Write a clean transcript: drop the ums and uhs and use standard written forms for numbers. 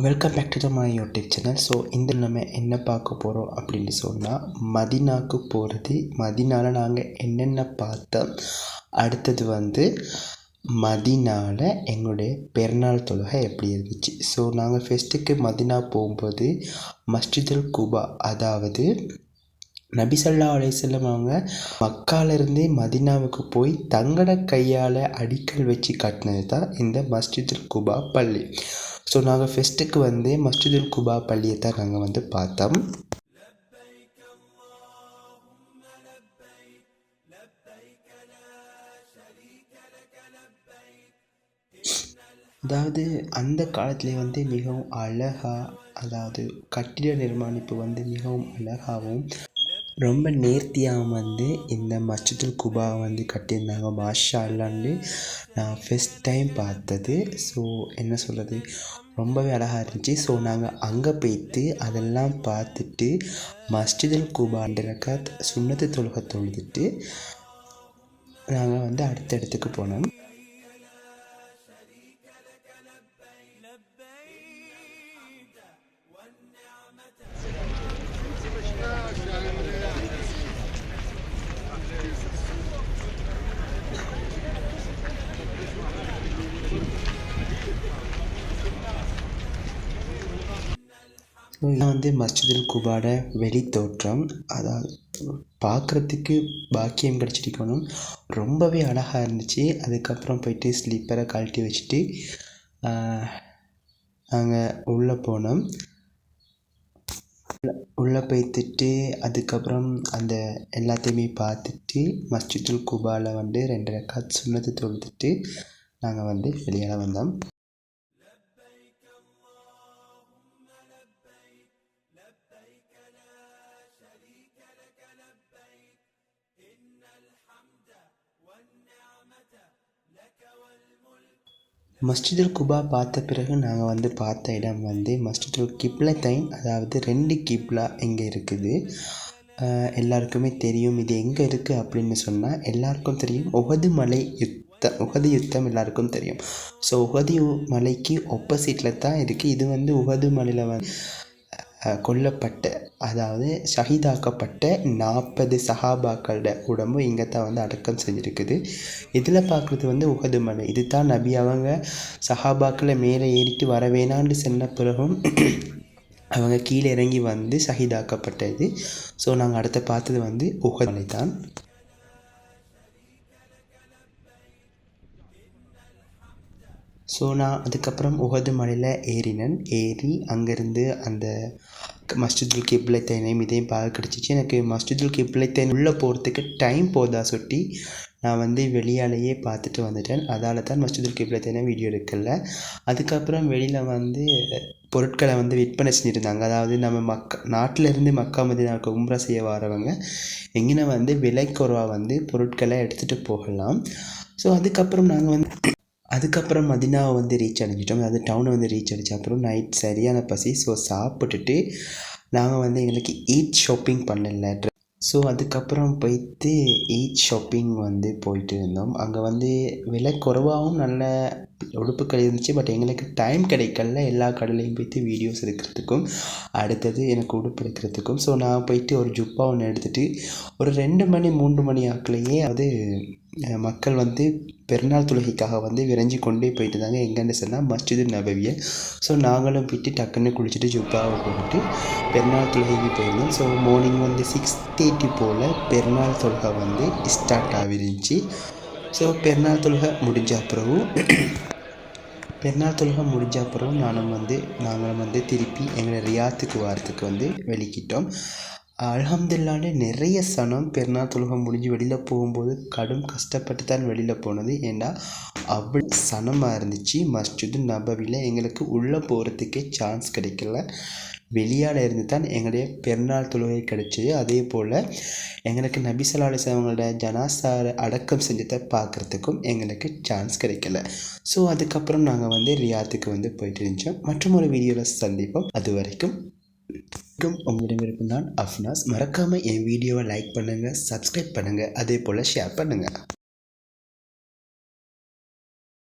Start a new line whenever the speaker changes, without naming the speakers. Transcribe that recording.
Welcome back to my YouTube channel. So இந்த நம்ம என்ன பார்க்க போகிறோம் அப்படின்னு சொன்னால், மதினாவுக்கு போகிறது, மதினாவில் நாங்கள் என்னென்ன பார்த்தோம், அடுத்தது மதினாவில் எங்களுடைய பெருநாள் தொழுகை எப்படி இருந்துச்சு. ஸோ நாங்கள் ஃபெஸ்ட்டுக்கு மதினா போகும்போது மஸ்ஜிதுல் குபா, அதாவது நபி ஸல்லல்லாஹு அலைஹி வஸல்லம் அவங்க மக்காலிருந்தே மதினாவுக்கு போய் தங்களோட கையால் அடிக்கல் வச்சு கட்டினது தான் இந்த மஸ்ஜிதுல் குபா பள்ளி. ஸோ நாங்கள் ஃபெஸ்ட்டுக்கு மஸ்ஜிதுல் குபா பள்ளியை தான் நாங்கள் பார்த்தோம். அதாவது அந்த காலத்தில் மிகவும் அழகாக, அதாவது கட்டிட நிர்மாணிப்பு மிகவும் அழகாகவும் ரொம்ப நேர்த்தியாகவும் இந்த மஸ்ஜிதுல் குபா கட்டியிருந்தாங்க. மாஷா அல்லான்னு நான் ஃபஸ்ட் டைம் பார்த்தது. ஸோ என்ன சொல்கிறது, ரொம்பவே அழகாக இருந்துச்சு. ஸோ நாங்கள் அங்கே போய்த்து அதெல்லாம் பார்த்துட்டு மஸ்ஜிதுல் குபா 2 ரக்காத் சுன்னத்து தொழுகை தொழுதுட்டு நாங்கள் அடுத்த இடத்துக்கு போனோம். இதுதான் மஸ்ஜிதுல் குபாட வெளி தோற்றம். அதாவது பார்க்குறதுக்கு பாக்கியம் கிடச்சிருக்கணும், ரொம்பவே அழகாக இருந்துச்சு. அதுக்கப்புறம் போயிட்டு ஸ்லீப்பரை கழட்டி வச்சுட்டு நாங்கள் உள்ளே போனோம். உள்ளே போய்த்துட்டு அதுக்கப்புறம் அந்த எல்லாத்தையுமே பார்த்துட்டு மஸ்ஜிதுல் குபாவில் 2 ரக்காத் சுன்னத்து தொழுதுட்டு நாங்கள் வெளியே வந்தோம். மஸ்ஜிதுல் குபா பார்த்த பிறகு நாங்கள் பார்த்த இடம் மஸ்ஜிதுல் கிப்லத்தைன், அதாவது 2 கிப்லா இங்கே இருக்குது. எல்லாருக்குமே தெரியும் இது எங்கே இருக்குது அப்படின்னு சொன்னால், எல்லாருக்கும் தெரியும் உஹது மலை உஹது யுத்தம் எல்லாருக்கும் தெரியும். ஸோ உஹது மலைக்கு ஆப்போசிட்டில் தான் இருக்குது. இது உஹது மலையில் கொல்லப்பட்ட, அதாவது ஷஹீதாக்கப்பட்ட 40 சஹாபாக்களோட உடம்பு இங்கே தான் அடக்கம் செஞ்சுருக்குது. இதில் பார்க்குறது உஹது மலை. இது தான் நபி அவங்க சஹாபாக்களை மேலே ஏறிட்டு வர வேணான்னு சொன்ன பிறகும் அவங்க கீழே இறங்கி ஷஹீதாக்கப்பட்டது. ஸோ நாங்கள் அடுத்த பார்த்தது உஹது மலை தான். ஸோ நான் அதுக்கப்புறம் உஹது மலையில் ஏறி அங்கேருந்து அந்த மஸ்ஜிதுல் கிப்லத்தைனையும் இதையும் பார்க்க கிடச்சிச்சு. எனக்கு மஸ்ஜிதுல் கிப்லத்தைன் உள்ளே போகிறதுக்கு டைம் போதா சொல்லி நான் வெளியாலேயே பார்த்துட்டு வந்துட்டேன். அதால் தான் மஸ்ஜிதுல் கிப்லத்தைனை வீடியோ எடுக்கல. அதுக்கப்புறம் வெளியில் பொருட்களை விற்பனை செஞ்சுருந்தாங்க. அதாவது நம்ம நாட்டிலேருந்து மக்கா மதீனாவுக்கு உம்ரா செய்ய வரவங்க எங்கே விலை குறைவாக பொருட்களை எடுத்துகிட்டு போகலாம். ஸோ அதுக்கப்புறம் நாங்கள் அதுக்கப்புறம் மதினாவை ரீச் அடைஞ்சிட்டோம். அதாவது டவுனை ரீச் அடித்த அப்புறம் நைட் சரியான பசி. ஸோ சாப்பிட்டுட்டு நாங்கள் எங்களுக்கு ஈத் ஷாப்பிங் பண்ணல. ஸோ அதுக்கப்புறம் போய்ட்டு ஈத் ஷாப்பிங் போயிட்டு இருந்தோம். அங்கே விலை குறைவாகவும் நல்ல உடுப்புகள் இருந்துச்சு. பட் எங்களுக்கு டைம் கிடைக்கல எல்லா கடையிலையும் போய்ட்டு வீடியோஸ் எடுக்கிறதுக்கும் அடுத்தது எனக்கு உடுப்பு எடுக்கிறதுக்கும். ஸோ நான் போயிட்டு ஒரு ஜுப்பா ஒன்று எடுத்துகிட்டு ஒரு 2 மணி 3 மணி ஆக்கிலேயே மக்கள் பெருநாள் தொழுகைக்காக விரைஞ்சி கொண்டே போயிட்டு தாங்க. எங்கன்னு சொன்னால் மஸ்ஜிது நபவியை. ஸோ நாங்களும் போய்ட்டு டக்குன்னு குளிச்சுட்டு ஜுப்பாவை போட்டுட்டு பெருநாள் தொழுகைக்கு போயிருந்தோம். ஸோ மார்னிங் 6:30 போல் பெருநாள் தொழுகை ஸ்டார்ட் ஆகிருந்துச்சு. ஸோ பெருநாள் தொழுகை முடிஞ்ச அப்புறம் நாங்களும் திருப்பி எங்களை ரியாத்துக்கு வரத்துக்கு வெளிக்கிட்டோம். அல்ஹம்துலில்லாஹ்னு நிறைய சனம் பெருநாள் தொழுகை முடிஞ்சு வெளியில் போகும்போது கடும் கஷ்டப்பட்டு தான் வெளியில் போனது. ஏன்னா அவ்வளோ சனமாக இருந்துச்சு. மஸ்ஜிது நபவியில் எங்களுக்கு உள்ளே போகிறதுக்கே சான்ஸ் கிடைக்கல. வெளியால் இருந்து தான் எங்களுடைய பெருநாள் தொழுகை கிடைச்சிது. அதே போல் எங்களுக்கு நபி ஸல்லல்லாஹு அலைஹி வஸல்லம் அவங்களோட ஜனாஸா அடக்கம் செஞ்சதை பார்க்குறதுக்கும் எங்களுக்கு சான்ஸ் கிடைக்கல. ஸோ அதுக்கப்புறம் நாங்கள் ரியாத்துக்கு போயிட்டு இருந்துச்சோம். மற்றும் ஒரு வீடியோவில் சந்திப்போம். அது வரைக்கும் உங்களிடமிருக்கும் நான் அஃப்னாஸ். மறக்காமல் என் வீடியோவை லைக் பண்ணுங்கள், சப்ஸ்கிரைப் பண்ணுங்கள், அதே போல் ஷேர் பண்ணுங்கள்.